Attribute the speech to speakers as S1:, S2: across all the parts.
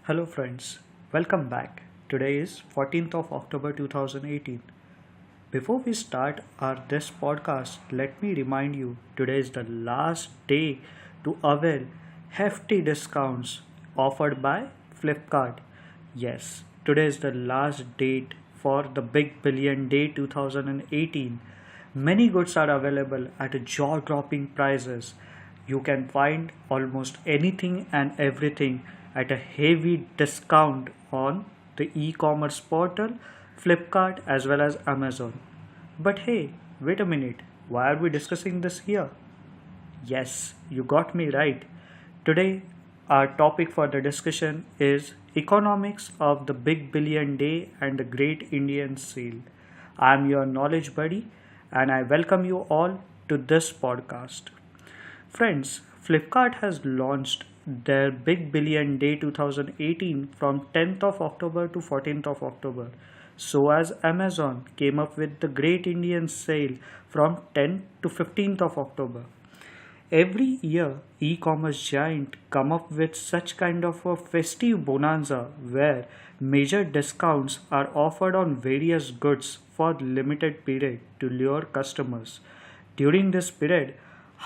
S1: Hello friends, welcome back. Today is 14th of October 2018. Before we start our this podcast, let me remind you today is the last day to avail hefty discounts offered by Flipkart. Yes, today is the last date for the Big Billion Day 2018. Many goods are available at jaw-dropping prices. You can find almost anything and everything at a heavy discount on the e-commerce portal, Flipkart as well as Amazon. But hey, wait a minute, why are we discussing this here? Yes, you got me right. Today, our topic for the discussion is economics of the Big Billion Day and the Great Indian Sale. I am your knowledge buddy and I welcome you all to this podcast. Friends, Flipkart has launched their Big Billion Day 2018 from 10th of October to 14th of October. So as Amazon came up with the Great Indian Sale from 10th to 15th of October. Every year, e-commerce giant come up with such kind of a festive bonanza where major discounts are offered on various goods for limited period to lure customers. During this period,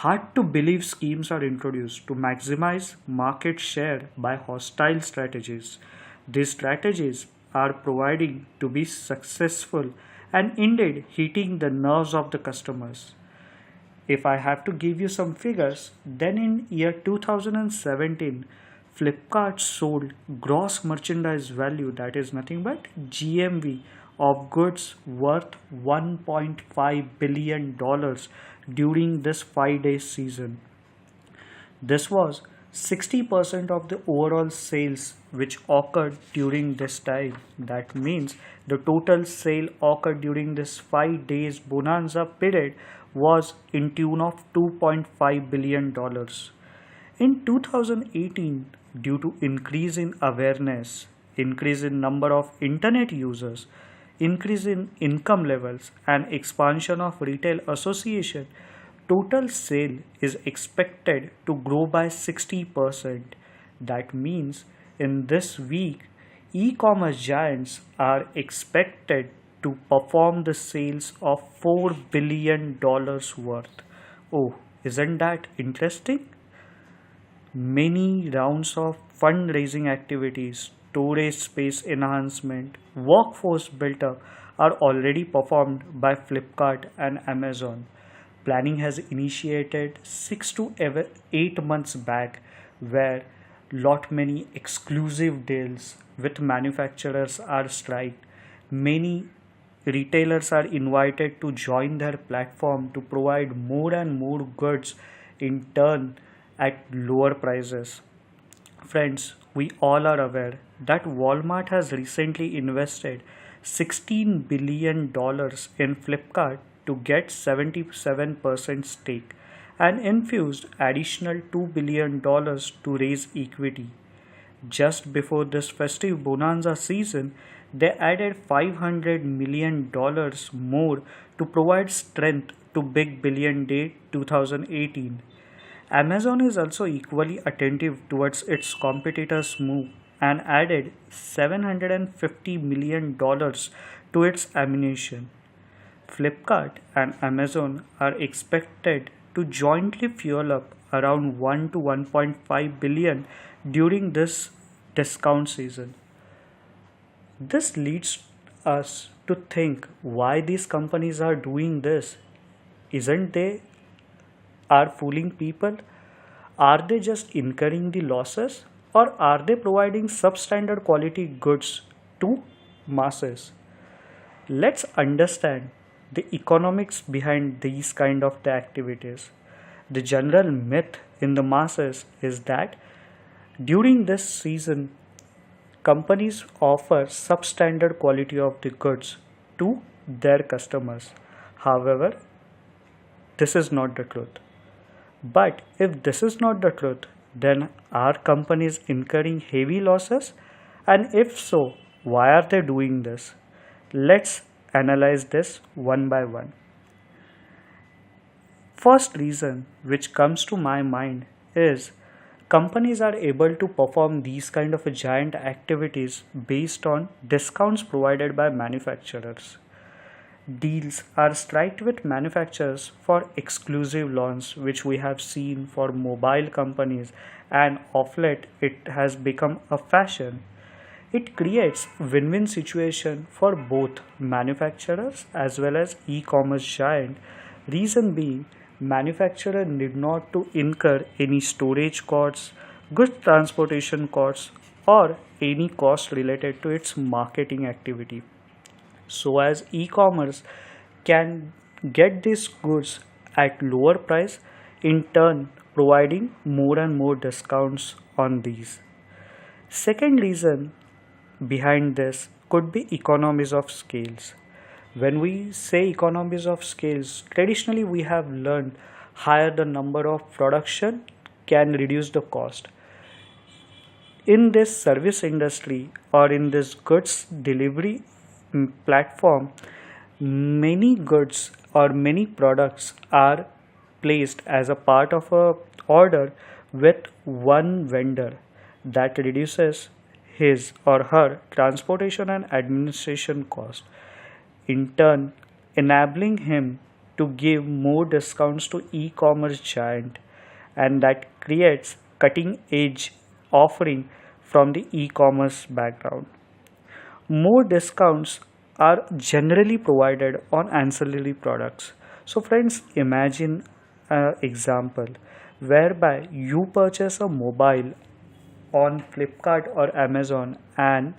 S1: hard to believe schemes are introduced to maximize market share by hostile strategies. These strategies are providing to be successful and indeed hitting the nerves of the customers. If I have to give you some figures, then in year 2017, Flipkart sold gross merchandise value, that is nothing but GMV, of goods worth $1.5 billion during this 5 day season. This was 60% of the overall sales which occurred during this time. That means the total sale occurred during this 5 days bonanza period was in tune of $2.5 billion. In 2018, due to increase in awareness, increase in number of internet users, increase in income levels and expansion of retail association, total sale is expected to grow by 60%. That means in this week, e-commerce giants are expected to perform the sales of $4 billion worth. Oh, isn't that interesting? Many rounds of fundraising activities, storage space enhancement, workforce built up are already performed by Flipkart and Amazon. Planning has initiated 6 to 8 months back where lot many exclusive deals with manufacturers are striked. Many retailers are invited to join their platform to provide more and more goods in turn at lower prices. Friends, we all are aware that Walmart has recently invested $16 billion dollars in Flipkart to get 77% stake and infused additional $2 billion to raise equity. Just before this festive bonanza season, they added $500 million more to provide strength to Big Billion Day 2018. Amazon is also equally attentive towards its competitors' move and added $750 million to its ammunition. Flipkart and Amazon are expected to jointly fuel up around 1 to 1.5 billion during this discount season. This leads us to think why these companies are doing this. Isn't they are fooling people? Are they just incurring the losses or are they providing substandard quality goods to masses? Let's understand the economics behind these kind of the activities. The general myth in the masses is that during this season companies offer substandard quality of the goods to their customers. However, this is not the truth. But if this is not the truth, then are companies incurring heavy losses? And if so, why are they doing this? Let's analyze this one by one. First reason which comes to my mind is Companies are able to perform these kind of giant activities based on discounts provided by manufacturers. Deals are striked with manufacturers for exclusive launch, which we have seen for mobile companies, and of late it has become a fashion. It creates win-win situation for both manufacturers as well as e-commerce giant. Reason being, manufacturer need not to incur any storage costs, goods transportation costs, or any cost related to its marketing activity. So as e-commerce can get these goods at lower price, in turn providing more and more discounts on these. Second reason behind this could be economies of scales. When we say economies of scales, traditionally we have learned higher the number of production can reduce the cost. In this service industry or in this goods delivery platform, many goods or many products are placed as a part of a order with one vendor that reduces his or her transportation and administration cost, in turn enabling him to give more discounts to e-commerce giant, and that creates cutting edge offering from the e-commerce background. More discounts are generally provided on ancillary products. So friends, imagine an example whereby you purchase a mobile on Flipkart or Amazon and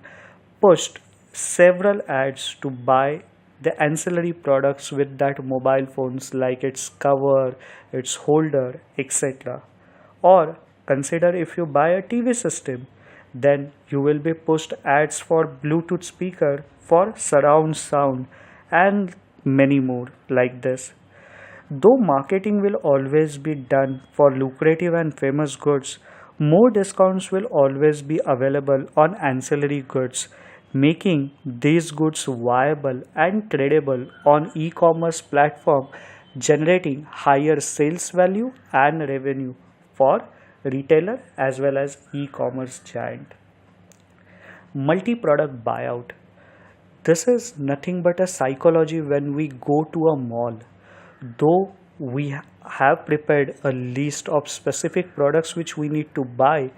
S1: pushed several ads to buy the ancillary products with that mobile phones, like its cover, its holder, etc. Or consider if you buy a TV system, then you will be pushed ads for Bluetooth speaker, for surround sound, and many more like this. Though marketing will always be done for lucrative and famous goods, more discounts will always be available on ancillary goods, making these goods viable and tradable on e-commerce platform, generating higher sales value and revenue for retailer as well as e-commerce giant. Multi-product buyout. This is nothing but a psychology when we go to a mall. Though we have prepared a list of specific products which we need to buy,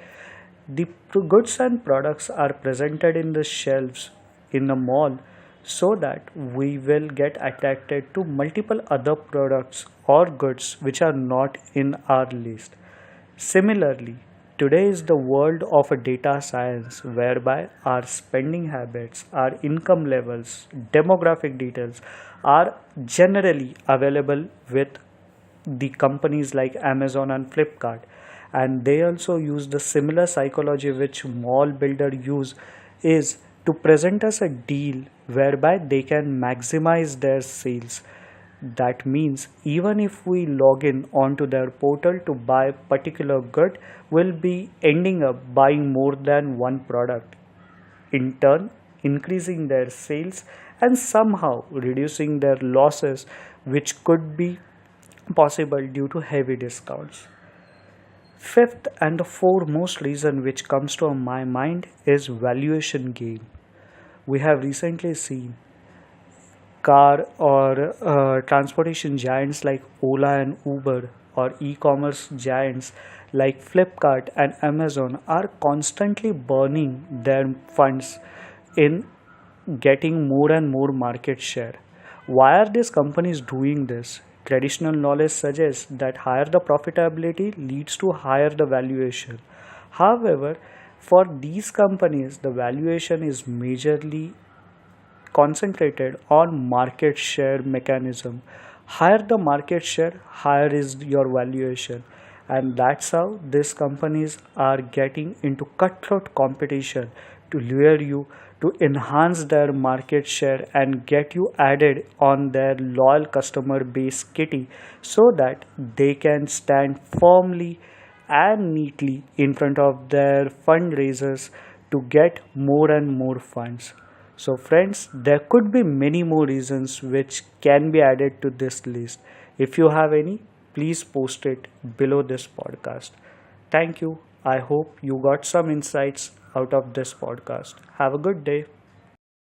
S1: the goods and products are presented in the shelves in the mall so that we will get attracted to multiple other products or goods which are not in our list. Similarly, today is the world of a data science whereby our spending habits, our income levels, demographic details are generally available with the companies like Amazon and Flipkart, and they also use the similar psychology which mall builder use, is to present us a deal whereby they can maximize their sales. That means even if we log in onto their portal to buy particular good, we'll be ending up buying more than one product, in turn increasing their sales and somehow reducing their losses, which could be possible due to heavy discounts. Fifth and the foremost reason which comes to my mind is valuation gain. We have recently seen car or transportation giants like Ola and Uber, or e-commerce giants like Flipkart and Amazon are constantly burning their funds in getting more and more market share. Why are these companies doing this? Traditional knowledge suggests that higher the profitability leads to higher the valuation. However, for these companies, the valuation is majorly concentrated on market share mechanism. Higher the market share, higher is your valuation, and that's how these companies are getting into cutthroat competition to lure you to enhance their market share and get you added on their loyal customer base kitty, so that they can stand firmly and neatly in front of their fundraisers to get more and more funds. So friends, there could be many more reasons which can be added to this list. If you have any, please post it below this podcast. Thank you. I hope you got some insights out of this podcast. Have a good day.